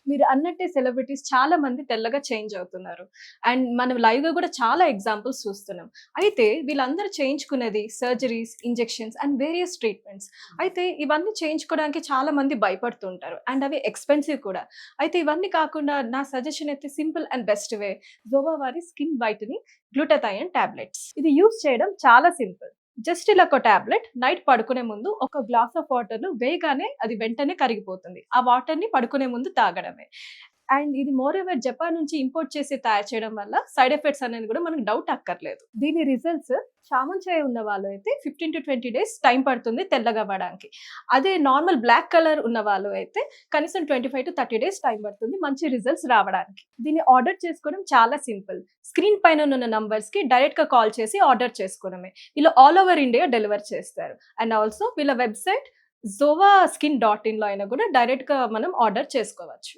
మీరు అన్నట్టే సెలబ్రిటీస్ చాలా మంది తెల్లగా చేంజ్ అవుతున్నారు. అండ్ మనం లైవ్‌గా గూడా చాలా ఎగ్జాంపుల్స్ చూస్తున్నాం. అయితే వీళ్ళందరూ చేయించుకునేది surgeries, injections and various treatments. అయితే ఇవన్నీ చేయించుకోవడానికి చాలా మంది భయపడుతుంటారు. అండ్ అవి ఎక్స్‌పెన్సివ్ కూడా. అయితే ఇవన్నీ కాకుండా నా సజెషన్ అయితే సింపుల్ అండ్ బెస్ట్ వే జోవా వారి స్కిన్ వైటనింగ్ గ్లూటాథయోన్ టాబ్లెట్స్. ఇది యూజ్ చేయడం చాలా సింపుల్. జస్ట్ ఇలా ఒక టాబ్లెట్ నైట్ పడుకునే ముందు ఒక గ్లాస్ ఆఫ్ వాటర్‌లో వేయగానే అది వెంటనే కరిగిపోతుంది. ఆ వాటర్‌ని పడుకునే ముందు తాగడమే. అండ్ ఇది మోర్ ఓవర్ జపాన్ నుంచి ఇంపోర్ట్ చేసి తయారు చేయడం వల్ల సైడ్ ఎఫెక్ట్స్ అనేది కూడా మనకు డౌట్ అక్కర్లేదు. దీని రిజల్ట్స్ చామంచాయ ఉన్న వాళ్ళు అయితే 15-20 డేస్ టైం పడుతుంది తెల్లగా అవ్వడానికి. అదే నార్మల్ బ్లాక్ కలర్ ఉన్న వాళ్ళు అయితే కనీసం 25-30 డేస్ టైం పడుతుంది మంచి రిజల్ట్స్ రావడానికి. దీన్ని ఆర్డర్ చేసుకోవడం చాలా సింపుల్. స్క్రీన్ పైన ఉన్న నంబర్స్‌కి డైరెక్ట్‌గా కాల్ చేసి ఆర్డర్ చేసుకోవడమే. వీళ్ళు ఆల్ ఓవర్ ఇండియా డెలివర్ చేస్తారు. అండ్ ఆల్సో వీళ్ళ వెబ్‌సైట్ zovaSkin.in లో అయినా కూడా డైరెక్ట్‌గా మనం ఆర్డర్ చేసుకోవచ్చు.